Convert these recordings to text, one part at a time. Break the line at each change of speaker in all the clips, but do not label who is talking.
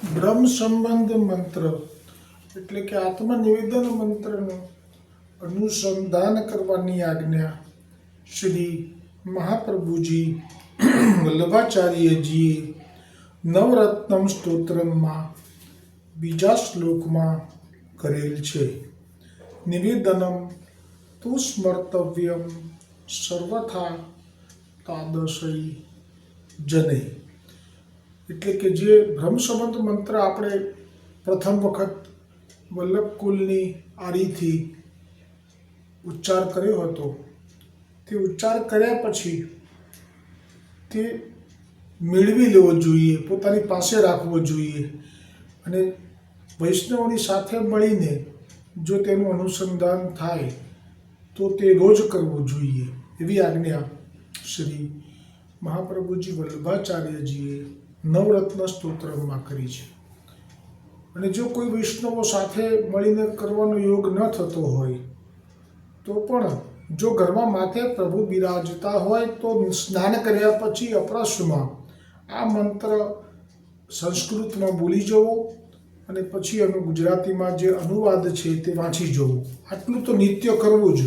બ્રહ્મ સંબંધ મંત્ર એટલે કે આત્મનિવેદન મંત્રનું અનુસંધાન કરવાની આજ્ઞા શ્રી મહાપ્રભુજી વલ્લભાચાર્યજીએ નવરત્નમ સ્તોત્રમાં બીજા શ્લોકમાં કરેલ છે. નિવેદનમ તુ સ્મર્તવ્યમ સર્વથા તાદશય જને. એટલે કે જે બ્રહ્મ સંબંધ મંત્ર આપણે પ્રથમ વખત વલ્લભકુલની આરીથી ઉચ્ચાર કર્યો હતો, તે ઉચ્ચાર કર્યા પછી તે મેળવી લેવો જોઈએ, પોતાની પાસે રાખવો જોઈએ અને વૈષ્ણવની સાથે મળીને જો તેનું અનુસંધાન થાય તો તે રોજ કરવું જોઈએ એવી આજ્ઞા શ્રી મહાપ્રભુજી વલ્લભાચાર્યજીએ નવરત્ન સ્તોત્રમાં કરી છે. અને જો કોઈ વૈષ્ણવો સાથે મળીને કરવાનો યોગ ન થતો હોય તો પણ જો ઘરમાં માથે પ્રભુ બિરાજતા હોય તો સ્નાન કર્યા પછી અપરાશ્રમાં આ મંત્ર સંસ્કૃતમાં બોલી જવો અને પછી એનું ગુજરાતીમાં જે અનુવાદ છે તે વાંચી જવું. આટલું તો નિત્ય કરવું જ.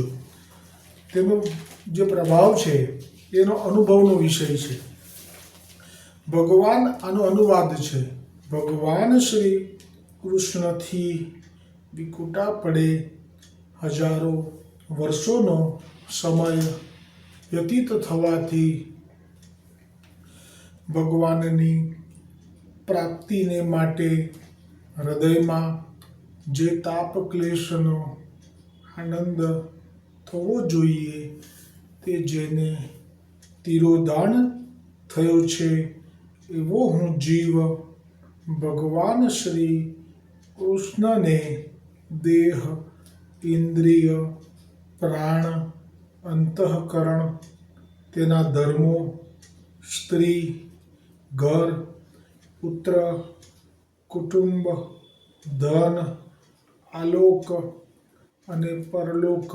તેનો જે પ્રભાવ છે એનો અનુભવનો વિષય છે. ભગવાન આનો અનુવાદ છે. ભગવાન શ્રી કૃષ્ણથી વિકુટા પડે હજારો વર્ષોનો સમય વ્યતીત થવાથી ભગવાનની પ્રાપ્તિને માટે હૃદયમાં જે તાપ ક્લેશનો આનંદ થવો જોઈએ તે જેને તિરોધાન થયો છે એવો હું જીવ ભગવાન શ્રી કૃષ્ણને દેહ, ઇન્દ્રિય, પ્રાણ, અંતઃકરણ, તેના ધર્મો, સ્ત્રી, ઘર, પુત્ર, કુટુંબ, ધન, આલોક અને પરલોક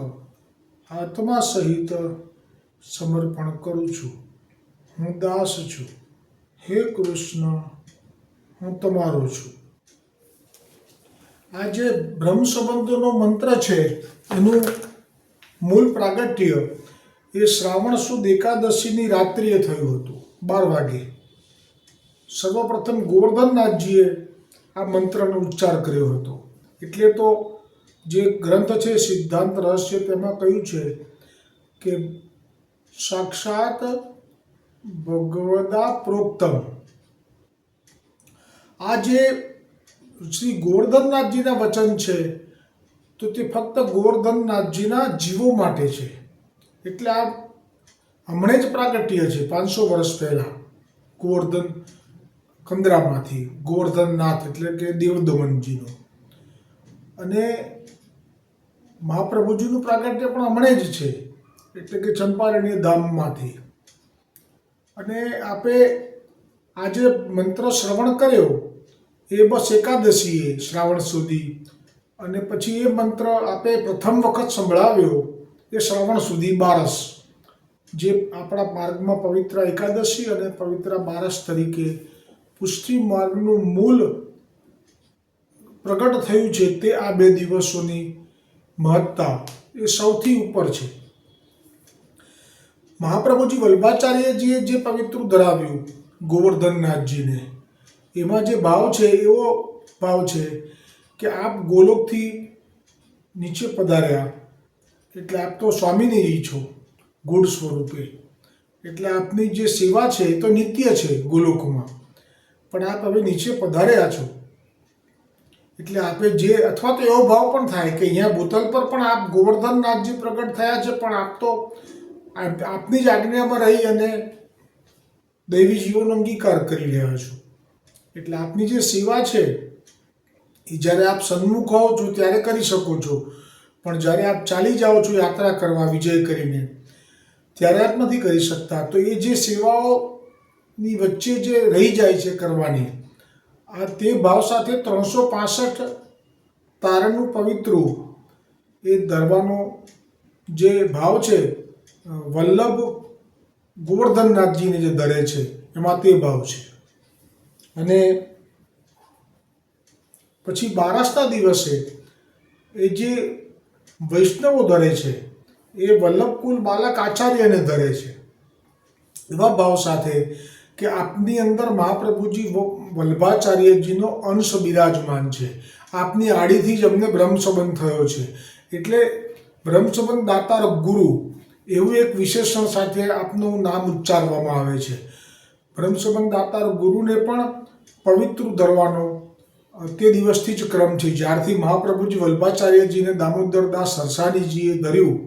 આત્મા સહિત સમર્પણ કરું છું. હું દાસ છું. હે કૃષ્ણ, હું તમારો છું. આ જે બ્રહ્મ સંબંધોનો મંત્ર છે એનું મૂળ પ્રાગટ્ય એ શ્રાવણ સુદ એકાદશીની રાત્રિએ થયું હતું, 12 વાગે. સર્વપ્રથમ ગોવર્ધનનાથજીએ આ મંત્રનો ઉચ્ચાર કર્યો હતો. એટલે તો જે ગ્રંથ છે સિદ્ધાંત રહસ્ય તેમાં કહ્યું છે કે સાક્ષાત ભગવદા પ્રોક્તમ. આ જે શ્રી ગોવર્ધનનાથજીના વચન છે તો તે ફક્ત ગોવર્ધનનાથજીના જીવો માટે છે. એટલે આ હમણે જ પ્રાગટ્ય છે 500 વર્ષ પહેલાં ગોવર્ધન કંદરામાંથી. ગોવર્ધનનાથ એટલે કે દેવદમનજીનો. અને મહાપ્રભુજીનું પ્રાગટ્ય પણ હમણે જ છે એટલે કે ચંપારણ્ય ધામમાંથી. અને આપે આજે મંત્ર શ્રવણ કર્યો એ બસ એકાદશીએ શ્રાવણ સુધી, અને પછી એ મંત્ર આપે પ્રથમ વખત સંભળાવ્યો એ શ્રાવણ સુધી 12, જે આપણા માર્ગમાં પવિત્ર એકાદશી અને પવિત્ર 12 તરીકે પુષ્ટિ માર્ગનું મૂળ પ્રગટ થયું છે. તે આ 2 દિવસોની મહત્તા એ સૌથી ઉપર છે. મહાપ્રભુજી વલ્લભાચાર્યજીએ જે પવિત્ર ધરાવ્યું ગોવર્ધનનાથજીને, એમાં જે ભાવ છે એવો ભાવ છે કે આપ ગોલોકથી નીચે પધાર્યા એટલે આપ તો સ્વામિની છો ગૂઢ સ્વરૂપે. એટલે આપની જે સેવા છે એ તો નિત્ય છે ગોલોકમાં, પણ આપ હવે નીચે પધાર્યા છો એટલે આપે જે, અથવા તો એવો ભાવ પણ થાય કે અહીંયા બોતલ પર પણ આપ ગોવર્ધનનાથજી પ્રગટ થયા છે, પણ આપ તો આપની જ આજ્ઞામાં રહી અને દૈવી જીવનનો અંગીકાર કરી રહ્યા છો. એટલે આપની જે સેવા છે એ જ્યારે આપ સન્મુખ હો છો ત્યારે કરી શકો છો, પણ જ્યારે આપ ચાલી જાઓ છો યાત્રા કરવા વિજય કરીને ત્યારે આપ નથી કરી શકતા. તો એ જે સેવાઓની વચ્ચે જે રહી જાય છે કરવાની, આ તે ભાવ સાથે 365 તારણનું પવિત્ર એ ધરવાનો જે ભાવ છે વલ્લભ ગોવર્ધનનાથજીને જે ધરે છે એમાં તે ભાવ છે. અને પછી બારસના દિવસે એ જે વૈષ્ણવો ધરે છે એ વલ્લભકુલ બાલક આચાર્યને ધરે છે એવા ભાવ સાથે કે આપની અંદર મહાપ્રભુજી વલ્લભાચાર્યજીનો અંશ બિરાજમાન છે. આપની આડીથી જ અમને બ્રહ્મ સંબંધ થયો છે. એટલે બ્રહ્મ સંબંધ દાતાર ગુરુ એવું એક વિશેષણ સાથે આપનું નામ ઉચ્ચારવામાં આવે છે. બ્રહ્મ સંબંધ દાતાર ગુરુને પણ પવિત્ર ધરવાનો તે દિવસથી જ ક્રમ છે. જ્યારથી મહાપ્રભુજી વલ્લભાચાર્યજીને દામોદરદાસ સરસાણીજીએ ધર્યું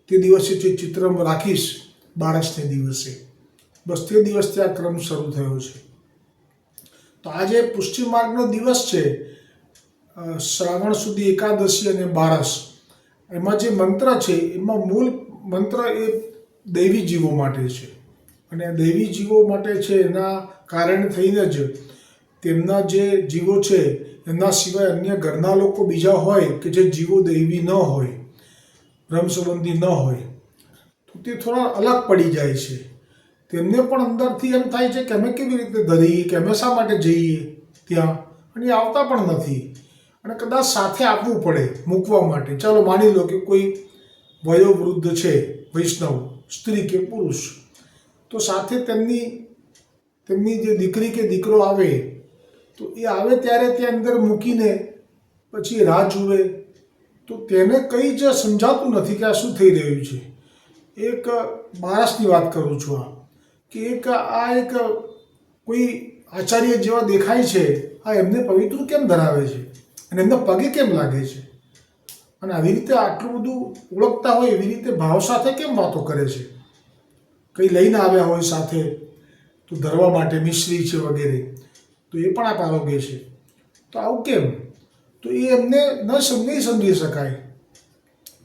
તે દિવસે જે ચિત્ર રાખીશ બારસને દિવસે, બસ તે દિવસથી આ ક્રમ શરૂ થયો છે. તો આજે પુષ્ટિ માર્ગનો દિવસ છે. શ્રાવણ સુધી એકાદશી અને બારસ, એમાં જે મંત્ર છે એમાં મૂળ મંત્ર એ દૈવી જીવો માટે છે. અને દૈવી જીવો માટે છે એના કારણે થઈને જ તેમના જે જીવો છે એમના સિવાય અન્ય ઘરના લોકો બીજા હોય કે જે જીવો દૈવી ન હોય, બ્રહ્મ સંબંધી ન હોય, તો તે થોડા અલગ પડી જાય છે. તેમને પણ અંદરથી એમ થાય છે કે અમે કેવી રીતે ધરીએ, કે અમે શા માટે જઈએ ત્યાં, અને એ આવતા પણ નથી. અને કદાચ સાથે આપવું પડે મૂકવા માટે. ચાલો માની લો કે કોઈ વયોવૃદ્ધ છે, વૈષ્ણવ, સ્ત્રી કે પુરુષ, તો સાથે તેમની જે દીકરી કે દીકરો આવે તો એ આવે ત્યારે તે અંદર મૂકીને પછી રાહ જુએ તો તેને કંઈ જ સમજાતું નથી કે આ શું થઈ રહ્યું છે. એક બારસની વાત કરું છું કે એક કોઈ આચાર્ય જેવા દેખાય છે, આ એમને પવિત્ર કેમ ધરાવે છે અને એમના પગે કેમ લાગે છે, અને આવી રીતે આટલું બધું ઓળખતા હોય એવી રીતે ભાવ સાથે કેમ વાતો કરે છે. કંઈ લઈને આવ્યા હોય સાથે તો ધરવા માટે મિશ્રી છે વગેરે, તો એ પણ આપ આરોગ્ય છે, તો આવું કેમ? તો એ એમને નહીં સમજી શકાય,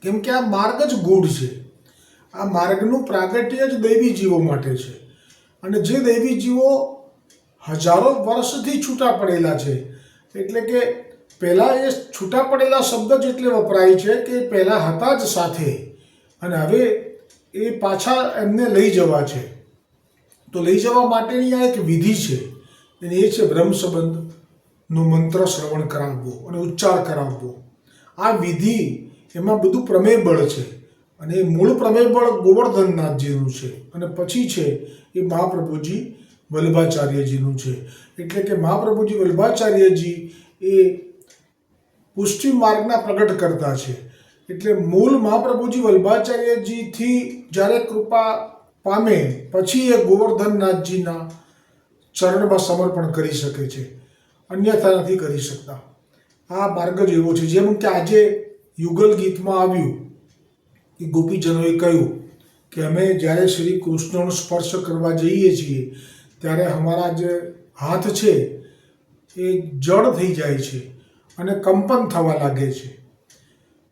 કેમ કે આ માર્ગ જ ગૂઢ છે. આ માર્ગનું પ્રાગટ્ય જ દૈવી જીવો માટે છે. અને જે દૈવી જીવો હજારો વર્ષથી છૂટા પડેલા છે, એટલે કે પહેલાં એ છૂટા પડેલા શબ્દ જ એટલે વપરાય છે કે પહેલાં હતા જ સાથે, અને હવે એ પાછા એમને લઈ જવા છે. તો લઈ જવા માટેની આ એક વિધિ છે, અને એ છે બ્રહ્મ સંબંધનો મંત્ર શ્રવણ કરાવવો અને ઉચ્ચાર કરાવવો. આ વિધિ એમાં બધું પ્રમેય બળ છે, અને એ મૂળ પ્રમેય બળ ગોવર્ધનનાથજીનું છે, અને પછી છે એ મહાપ્રભુજી વલ્લભાચાર્યજીનું છે. એટલે કે મહાપ્રભુજી વલ્લભાચાર્યજી એ પુષ્ટિ માર્ગના પ્રગટ કરતા છે. એટલે મૂળ મહાપ્રભુજી વલ્લભાચાર્યજીથી જ્યારે કૃપા પામે પછી એ ગોવર્ધનનાથજીના ચરણમાં સમર્પણ કરી શકે છે, અન્યથા નથી કરી શકતા. આ માર્ગ જ એવો છે. જેમ કે આજે યુગલ ગીતમાં આવ્યું કે ગોપીજનોએ કહ્યું કે અમે જ્યારે શ્રી કૃષ્ણનો સ્પર્શ કરવા જઈએ છીએ ત્યારે અમારા જે હાથ છે એ જડ થઈ જાય છે અને કંપન થવા લાગે છે.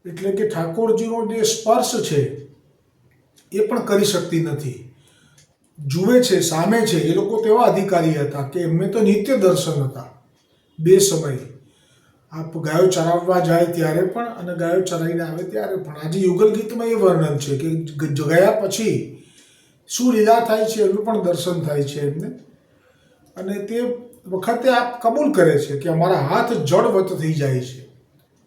એટલે કે ઠાકોરજીનો જે સ્પર્શ છે એ પણ કરી શકતી નથી. જુએ છે, સામે છે. એ લોકો તેવા અધિકારી હતા કે એમને તો નિત્ય દર્શન હતા, બે સમય. આપ ગાયો ચરાવવા જાય ત્યારે પણ અને ગાયો ચરાવીને આવે ત્યારે પણ. આજે યુગલ ગીતમાં એ વર્ણન છે કે ગયા પછી શું લીલા થાય છે એનું પણ દર્શન થાય છે એમને. અને તે વખતે આપ કબૂલ કરે છે કે અમારા હાથ જડવત થઈ જાય છે,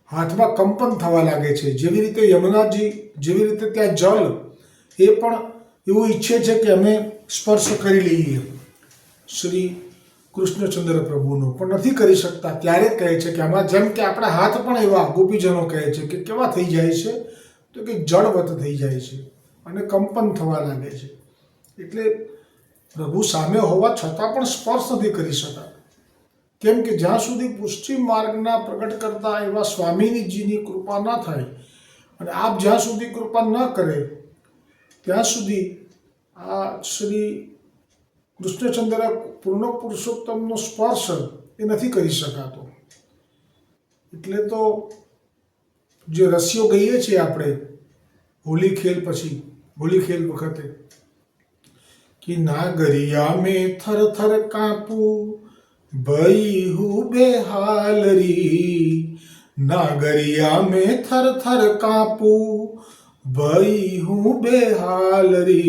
હાથમાં કંપન થવા લાગે છે. જેવી રીતે યમુનાજી, જેવી રીતે ત્યાં જલ, એ પણ એવું ઈચ્છે છે કે અમે સ્પર્શ કરી લઈએ શ્રી કૃષ્ણચંદ્ર પ્રભુનો, પણ નથી કરી શકતા. ત્યારે કહે છે કે આમાં જેમ કે આપણા હાથ પણ એવા, ગોપીજનો કહે છે કે કેવા થઈ જાય છે, તો કે જળવત થઈ જાય છે અને કંપન થવા લાગે છે. એટલે પ્રભુ સામે હોવા છતાં પણ સ્પર્શ નથી કરી શકતા. કેમ કે જ્યાં સુધી પુષ્ટિ માર્ગના પ્રગટ કરતા એવા સ્વામીજીની કૃપા ન થાય, અને આપ જ્યાં સુધી કૃપા ન કરે ત્યાં સુધી આ શ્રી કૃષ્ણચંદ્ર પૂર્ણ પુરુષોત્તમનો સ્પર્શ એ નથી કરી શકાતો. એટલે તો જે રસીઓ ગઈએ છીએ આપણે હોલી ખેલ પછી, હોલી ખેલ વખતે, कि नागरिया में थर थर कांपू भई हूँ बेहाल री, नागरिया में थर थर कांपू भई हूँ बेहाल री,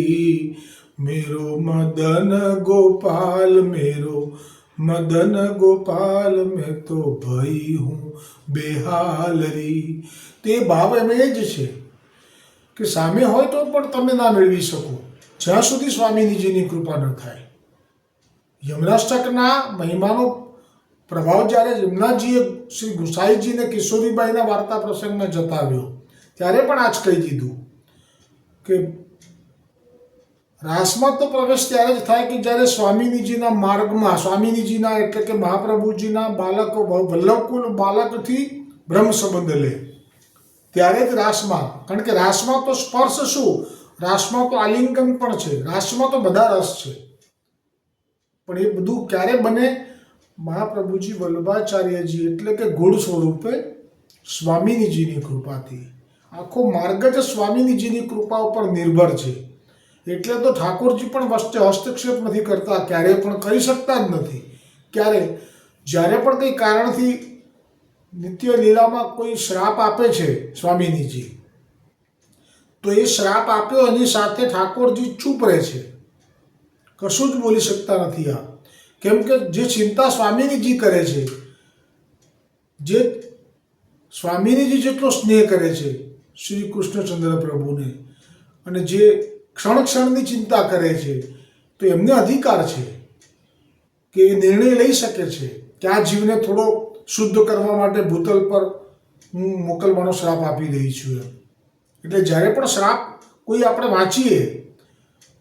मेरो मदन गोपाल मेरो मदन गोपाल मैं तो भई हूँ बेहाल री. તે ભાવ એમ એ જ છે કે સામે હોય તો પણ તમે ના મેળવી શકો જ્યાં સુધી સ્વામીજીની કૃપા ન થાય. યમનાષ્ટકના મહિમાનો પ્રભાવ જ્યારે યમુનાજીએ શ્રી ગુસાઈજીને કિશોરીબાઈના વાર્તા પ્રસંગમાં જતાવ્યો ત્યારે પણ આ જ કહી દીધું કે રાસમાં તો પ્રવેશ ત્યારે જ થાય કે જ્યારે સ્વામીજીના માર્ગમાં સ્વામીજીના એટલે કે મહાપ્રભુજીના બાળકો વલ્લભકુલ બાળકથી બ્રહ્મ સંબંધ લે ત્યારે જ રાસમાં, કારણ કે રાસમાં તો સ્પર્શ શું, રાસમાં તો આલિંગન પણ છે, રાસમાં તો બધા રસ છે, પણ એ બધું ક્યારે બને? મહાપ્રભુજી વલ્લભાચાર્યજી એટલે કે ગુણ સ્વરૂપે સ્વામીજીની કૃપાથી. આખો માર્ગ જ સ્વામીજીની કૃપા ઉપર નિર્ભર છે. એટલે તો ઠાકોરજી પણ વચ્ચે હસ્તક્ષેપ નથી કરતા, ક્યારેય પણ કરી શકતા જ નથી. ક્યારે? જ્યારે પણ કંઈ કારણથી નિત્ય લીલામાં કોઈ શ્રાપ આપે છે સ્વામીજી, તો એ શ્રાપ આપ્યો એની સાથે ઠાકોરજી ચૂપ રહે છે, કશું જ બોલી શકતા નથી. આ કેમ કે જે ચિંતા સ્વામીજી કરે છે, જે સ્વામીજી જેટલો સ્નેહ કરે છે શ્રી કૃષ્ણચંદ્ર પ્રભુને, અને જે ક્ષણ ક્ષણની ચિંતા કરે છે, તો એમને અધિકાર છે કે એ નિર્ણય લઈ શકે છે કે આ જીવને થોડો શુદ્ધ કરવા માટે ભૂતલ પર હું મોકલવાનો શ્રાપ આપી રહી છું. એટલે જ્યારે પણ શ્રાપ કોઈ આપણે વાંચીએ,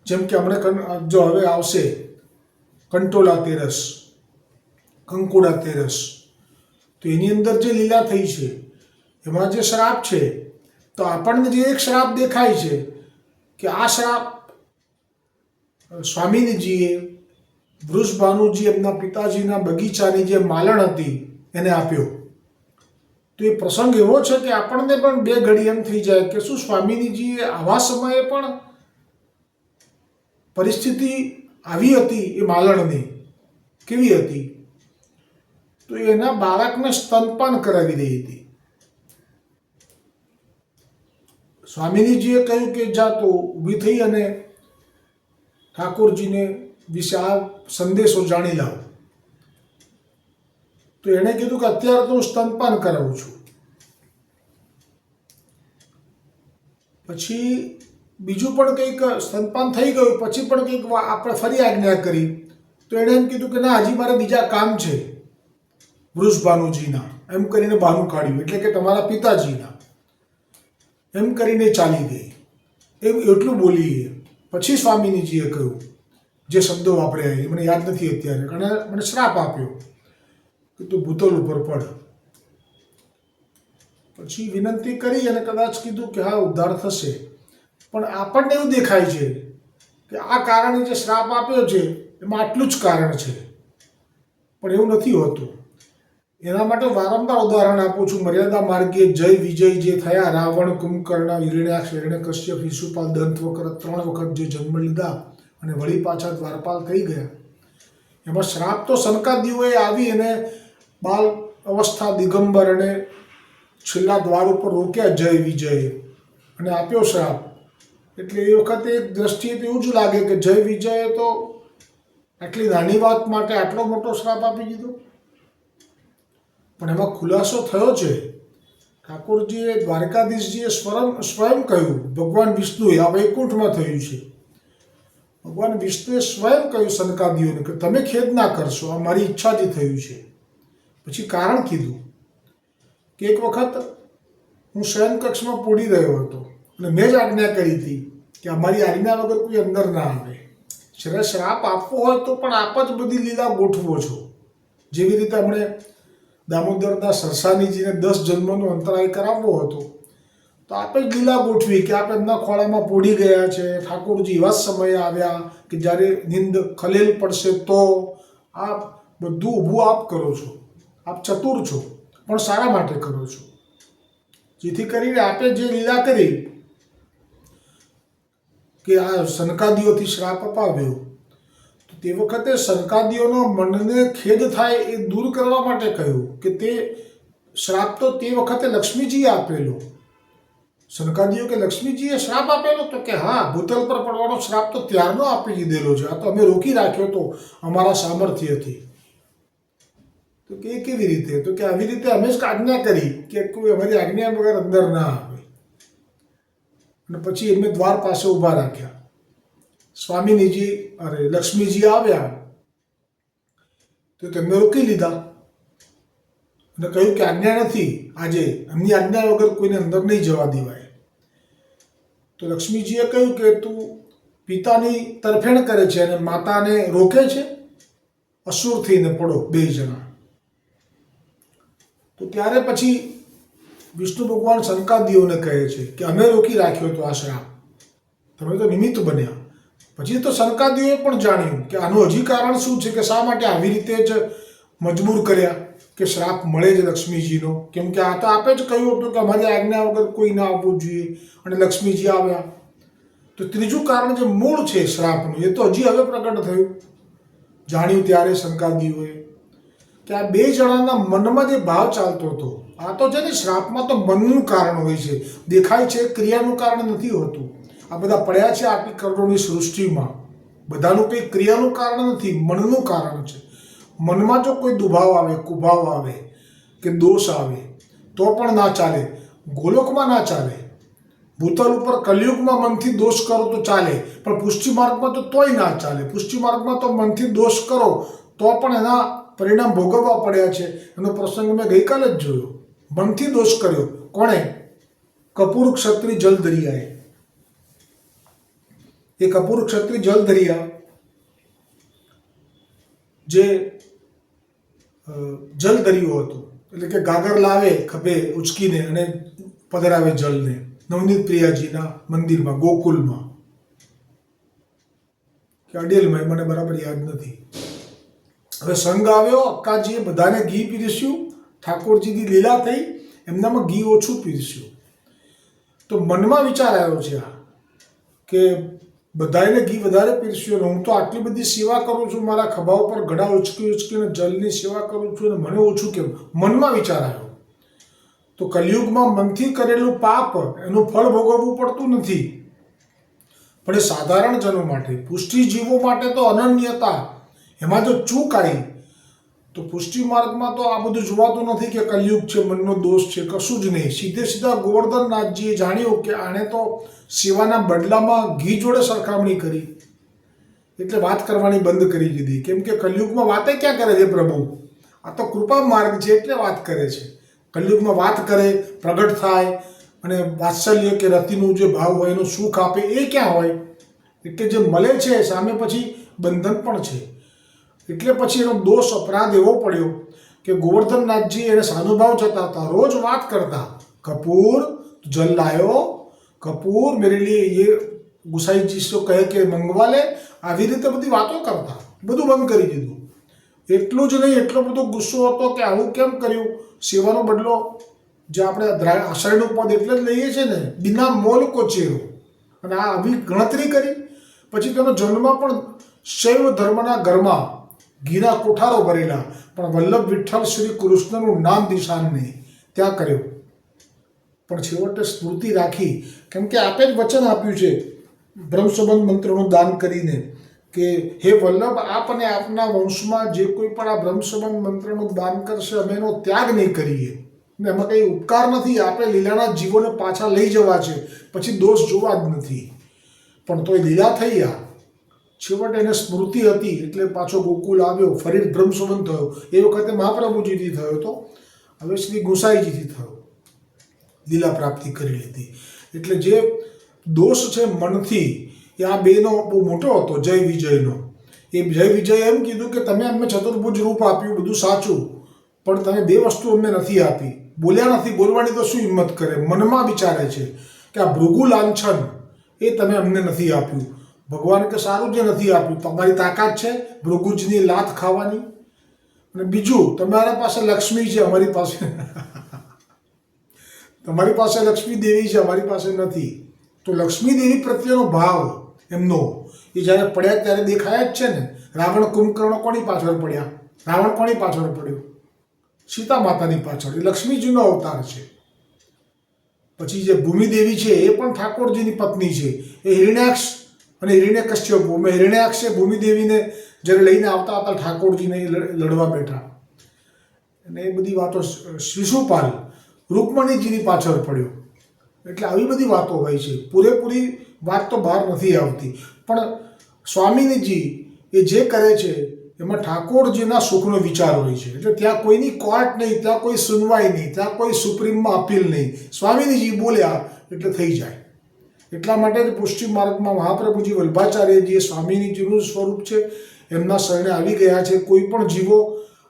જેમ કે હમણાં જો હવે આવશે કંટોલા તેરસ, કંકુડા તેરસ, તો એની અંદર જે લીલા થઈ છે એમાં જે શ્રાપ છે, તો આપણને જે એક શ્રાપ દેખાય છે કે આ શ્રાપ સ્વામીજીએ વૃષભાનુજી એમના પિતાજીના બગીચાની જે માલણ હતી એને આપ્યો. તો એ પ્રસંગ એવો છે કે આપણને પણ બે ઘડી એમ થઈ જાય કે શું સ્વામીજીએ આવા સમયે પણ પરિસ્થિતિ આવી હતી એ માલણની, કેવી હતી? તો એના બાળકને સ્તનપાન કરાવી રહી હતી. સ્વામીજીએ કહ્યું કે જા તો ઊભી થઈ અને ઠાકોરજીને વિશે આ સંદેશો જાણી લાવ. તો એણે કીધું કે અત્યારે તો હું સ્તનપાન કરાવું છું. પછી બીજું પણ કંઈક સ્તનપાન થઈ ગયું, પછી પણ કંઈક આપણે ફરી આજ્ઞા કરી, તો એણે એમ કીધું કે ના, હજી મારે બીજા કામ છે વૃષભાનુજીના, એમ કરીને બહાનું કાઢ્યું, એટલે કે તમારા પિતાજીના, એમ કરીને ચાલી ગઈ. એમ એટલું બોલી. પછી સ્વામીજીએ કહ્યું, જે શબ્દો વાપર્યા એ મને યાદ નથી અત્યારે, કારણ મને શ્રાપ આપ્યો કે તું ભૂતલ ઉપર પડ. પછી વિનંતી કરી અને કદાચ કીધું કે હા ઉદ્ધાર થશે. પણ આપણને એવું દેખાય છે કે આ કારણે જે શ્રાપ આપ્યો છે એમાં આટલું જ કારણ છે, પણ એવું નથી હોતું. એના માટે વારંવાર ઉદાહરણ આપું છું. મર્યાદા માર્ગે જય વિજય જે થયા, રાવણ, કુંભકર્ણ, હિરણ્યાક્ષ, હિરણ્યકશ્યપ, શિશુપાલ, દંત વખત 3 વખત જે જન્મ લીધા અને વળી પાછા દ્વારપાલ થઈ ગયા, એમાં શ્રાપ તો સનકાદિઓએ આવી અને બાલ અવસ્થા દિગંબર અને છેલ્લા દ્વાર ઉપર રોક્યા જય વિજય અને આપ્યો શ્રાપ. એટલે એ વખતે એક દ્રષ્ટિએ તો એવું જ લાગે કે જય વિજયે તો આટલી નાની વાત માટે આટલો મોટો શ્રાપ આપી દીધો. પણ એમાં ખુલાસો થયો છે. ઠાકોરજીએ, દ્વારકાધીશજીએ સ્વયં કહ્યું, ભગવાન વિષ્ણુએ, આ વૈકુંઠમાં થયું છે, ભગવાન વિષ્ણુએ સ્વયં કહ્યું સનકાદિઓને કે તમે ખેદ ના કરશો, આ મારી ઈચ્છાથી થયું છે. પછી કારણ કીધું કે એક વખત હું શયનકક્ષમાં પોડી રહ્યો હતો અને મેં જ આજ્ઞા કરી હતી કે અમારી આજ્ઞા વગર કોઈ અંદર ના આવે. જ્યારે શ્રાપ આપવો હોય તો પણ આપ જ બધી લીલા ગોઠવો છો. જેવી રીતે હમણે દામોદરદાસ સરસાનીજીને 10 જન્મનો અંતરાય કરાવવો હતો, તો આપે જ લીલા ગોઠવી કે આપ એમના ખોળામાં પોડી ગયા છે. ઠાકોરજી એવા સમયે આવ્યા કે જ્યારે નિંદ ખલેલ પડશે, તો આપ બધું ઊભું આપ કરો છો. આપ ચતુર છો, પણ સારા માટે કરો છો. જેથી કરીને આપે જે લીલા કરી કે આ સનકાદિઓથી શ્રાપ અપાવ્યો, તો તે વખતે સનકાદિઓનો મનને ખેદ થાય એ દૂર કરવા માટે કહ્યું કે તે શ્રાપ તો તે વખતે લક્ષ્મીજીએ આપેલો. સનકાદિઓ કે લક્ષ્મીજીએ શ્રાપ આપેલો? તો કે હા, ભૂતલ પર પડવાનો શ્રાપ તો ત્યારનો આપી દીધેલો છે, આ તો અમે રોકી રાખ્યો તો અમારા સામર્થ્યથી. તો કે એ કેવી રીતે? તો કે આવી રીતે અમે જ આજ્ઞા કરી કે કોઈ અમારી આજ્ઞા વગર અંદર ના આવે. અને પછી એમને દ્વાર પાસે ઊભા રાખ્યા. સ્વામિનીજી લક્ષ્મીજી આવ્યા તો તેમને રોકી લીધા અને કહ્યું કે આજ્ઞા નથી, આજે એમની આજ્ઞા વગર કોઈને અંદર નહીં જવા દેવાય. તો લક્ષ્મીજીએ કહ્યું કે તું પિતાની તરફેણ કરે છે અને માતાને રોકે છે. અસુર થઈને પડો બે જણા. તો ત્યારે પછી વિષ્ણુ ભગવાન શંકાદીઓને કહે છે કે અમે રોકી રાખ્યો તો આ શ્રાપ, તમે તો નિમિત્ત બન્યા. પછી તો શંકાદીઓએ પણ જાણ્યું કે આનું હજી કારણ શું છે, કે શા માટે આવી રીતે જ મજબૂર કર્યા કે શ્રાપ મળે જ લક્ષ્મીજીનો. કેમ કે આ તો આપે જ કહ્યું હતું કે અમારી આજ્ઞા વગર કોઈ ના આવવું જોઈએ અને લક્ષ્મીજી આવ્યા. તો ત્રીજું કારણ જે મૂળ છે શ્રાપનું, એ તો હજી હવે પ્રગટ થયું. જાણ્યું ત્યારે શંકાદીઓએ કે આ બે જણાના મનમાં જે ભાવ ચાલતો હતો, આ તો છે ને શ્રાપમાં તો મનનું કારણ હોય છે, દેખાય છે ક્રિયાનું કારણ નથી હોતું. આ બધા પડ્યા છે આટલી કરોડોની સૃષ્ટિમાં, બધાનું કંઈ ક્રિયાનું કારણ નથી, મનનું કારણ છે. મનમાં જો કોઈ દુભાવ આવે, કુભાવ આવે કે દોષ આવે તો પણ ના ચાલે. ગોલોકમાં ના ચાલે. ભૂતલ ઉપર કલિયુગમાં મનથી દોષ કરો તો ચાલે, પણ પુષ્ટિ માર્ગમાં તો તોય ના ચાલે. પુષ્ટિ માર્ગમાં તો મનથી દોષ કરો તો પણ એના પરિણામ ભોગવવા પડ્યા છે. એનો પ્રસંગ મેં ગઈકાલે જ જોયો. મનથી દોષ કર્યો કોણે? કપૂર ક્ષત્રિય જલદરિયાએ. એ કપૂર ક્ષત્રિય જલદરિયા જે જલદરિયો હતો, એટલે કે ગાગર લાવે ખભે ઉચકીને અને પધરાવે જલને નવનીત પ્રિયાજીના મંદિરમાં, ગોકુલમાં કે અડેલમાં, મને બરાબર યાદ નથી. હવે સંઘ આવ્યો, અક્કાજીએ બધાને ઘી પીરસ્યું, ઠાકોરજીની લીલા થઈ, એમનામાં ઘી ઓછું પીરસ્યું. તો મનમાં વિચાર આવ્યો છે આ કે બધાને ઘી વધારે પીરસ્યું અને હું તો આટલી બધી સેવા કરું છું, મારા ખભા ઉપર ઘડા ઉચકીને જલની સેવા કરું છું અને મને ઓછું કેમ? મનમાં વિચાર આવ્યો. તો કલિયુગમાં મનથી કરેલું પાપ એનું ફળ ભોગવવું પડતું નથી, પણ એ સાધારણ જનો માટે, પુષ્ટિ જીવો માટે તો અનન્યતા. એમાં જો ચૂક આવી તો પુષ્ટિ માર્ગમાં તો આ બધું જોવાતું નથી કે કલિયુગ છે, મનનો દોષ છે, કશું જ નહીં. સીધા ગોવર્ધનનાથજીએ જાણ્યું કે આણે તો સેવાના બદલામાં ઘી જોડે સરખામણી કરી, એટલે વાત કરવાની બંધ કરી દીધી. કેમ કે કલિયુગમાં વાતે ક્યાં કરે છે પ્રભુ? આ તો કૃપા માર્ગ છે એટલે વાત કરે છે. કલિયુગમાં વાત કરે, પ્રગટ થાય અને વાત્સલ્ય કે રતિનું જે ભાવ હોય એનું સુખ આપે એ ક્યાં હોય? એટલે જે મળે છે સામે પછી બંધન પણ છે. એટલે પછી એનો દોષ અપરાધ એવો પડ્યો કે ગોવર્ધનનાથજી એને સાનુભાવ જતા હતા, રોજ વાત કરતા, કપૂર જલ લાયો, કપૂર મેરે લીએ ये ગુસાઈજી સો કહે કે મંગવા લે. આવી રીતે બધી વાતો કરતા. બધું બંધ કરી દીધું. એટલું જ નહીં, એટલો બધો ગુસ્સો હતો કે આવું કેમ કર્યું? સેવાનો બદલો જે આપણે આશ્રયનું પદ એટલે જ લઈએ છીએ ને, બિના મોલ કો ચેરો. અને આ આવી ગણતરી કરી. પછી તેનો જન્મ પણ શૈવ ધર્મના ઘરમાં, ઘીના કોઠારો ભરેલા, પણ વલ્લભ વિઠ્ઠલ શ્રી કૃષ્ણનું નામ નિશાન નહીં ત્યાં કર્યો. પણ છેવટે સ્મૃતિ રાખી, કેમ કે આપે જ વચન આપ્યું છે બ્રહ્મસંબંધ મંત્રનું દાન કરીને કે હે વલ્લભ, આપ અને આપના વંશમાં જે કોઈ પણ આ બ્રહ્મસંબંધ મંત્રનું દાન કરશે અમે એનો ત્યાગ નહીં કરીએ. ને એમાં કંઈ ઉપકાર નથી, આપણે લીલાના જીવોને પાછા લઈ જવા છે, પછી દોષ જોવા જ નથી. પણ તોય લીલા થઈ ગયા. છેવટે એને સ્મૃતિ હતી એટલે પાછો ગોકુલ આવ્યો, ફરી બ્રહ્મસંબંધ થયો. એ વખતે મહાપ્રભુજીથી થયો હતો, હવે શ્રી ગુસાઈજીથી થયો. લીલા પ્રાપ્તિ કરી લીધી. એટલે જે દોષ છે મનથી, એ આ બેનો બહુ મોટો હતો, જય વિજયનો. એ જય વિજય એમ કીધું કે તમે અમને ચતુર્ભુજ રૂપ આપ્યું, બધું સાચું, પણ તમે બે વસ્તુ અમને નથી આપી. બોલ્યા નથી, બોલવાની તો શું હિંમત કરે? મનમાં વિચારે છે કે આ ભૃગુ લાંછન એ તમે અમને નથી આપ્યું. ભગવાન કે સારું જે નથી આપ્યું, તમારી તાકાત છે ભૃગુજની લાત ખાવાની. અને બીજું, તમારા પાસે લક્ષ્મી છે, અમારી પાસે તમારી પાસે લક્ષ્મી દેવી છે, અમારી પાસે નથી. તો લક્ષ્મી દેવી પ્રત્યેનો ભાવ એમનો એ જ્યારે પડ્યા ત્યારે દેખાયા જ છે ને. રાવણ કુંભકર્ણ કોની પાછળ પડ્યા? રાવણ કોની પાછળ પડ્યો? સીતા માતાની પાછળ. એ લક્ષ્મીજીનો અવતાર છે. પછી જે ભૂમિદેવી છે એ પણ ઠાકોરજીની પત્ની છે. એ હિરણ્યાક્ષ અને હિરણ્યકશ્યપ, હિરણ્યાક્ષે ભૂમિદેવીને જ્યારે લઈને આવતા હતા ઠાકોરજીને લડવા બેઠા, અને એ બધી વાતો શિશુપાલ રૂકમણીજીની પાછળ પડ્યો. એટલે આવી બધી વાતો હોય છે. પૂરેપૂરી વાત તો બહાર નથી આવતી, પણ સ્વામિનીજી એ જે કરે છે એમાં ઠાકોરજીના સુખનો વિચાર હોય છે. એટલે ત્યાં કોઈની કોર્ટ નહીં, ત્યાં કોઈ સુનવાઈ નહીં, ત્યાં કોઈ સુપ્રીમમાં અપીલ નહીં. સ્વામિનીજી બોલ્યા એટલે થઈ જાય. એટલા માટે જ પુષ્ટિ માર્ગમાં મહાપ્રભુજી વલ્ભાચાર્યજી એ સ્વામિનીજીનું સ્વરૂપ છે. એમના શરણે આવી ગયા છે. કોઈ પણ જીવો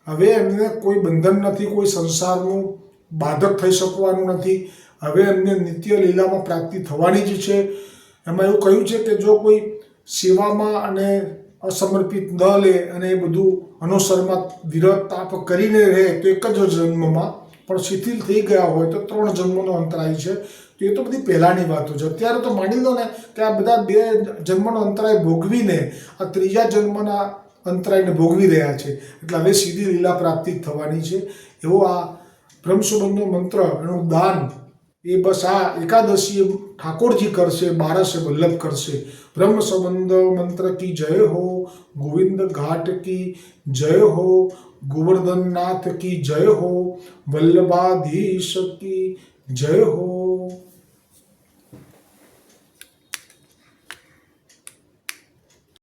હવે એમને કોઈ બંધન નથી, કોઈ સંસારનું બાધક થઈ શકવાનું નથી. હવે એમને નિત્ય લીલામાં પ્રાપ્તિ થવાની જ છે. એમાં એવું કહ્યું છે કે જો કોઈ સેવામાં અને અસમર્પિત ન લે અને એ બધું અનુસરમાં વિરત તાપ કરીને રહે તો એક જ જન્મમાં, પણ શિથિલ થઈ ગયા હોય તો 3 જન્મનો અંતરાય છે. તો એ તો બધી પહેલાંની વાતો છે. અત્યારે તો માની લો ને કે આ બધા 2 જન્મનો અંતરાય ભોગવીને આ 3જા જન્મના અંતરાયને ભોગવી રહ્યા છે. એટલે હવે સીધી લીલા પ્રાપ્તિ થવાની છે. એવો આ બ્રહ્મસંબંધનો મંત્ર, એનું દાન એ બસ આ એકાદશીએ ઠાકોરજી કરશે, 12સે વલ્લભ કરશે. બ્રહ્મ સંબંધ મંત્ર કી જય હો, ગોવિંદ ઘાટ કી જય હો, ગોવર્ધનનાથ કી જય હો, વલ્લભાધીશ કી જય હો.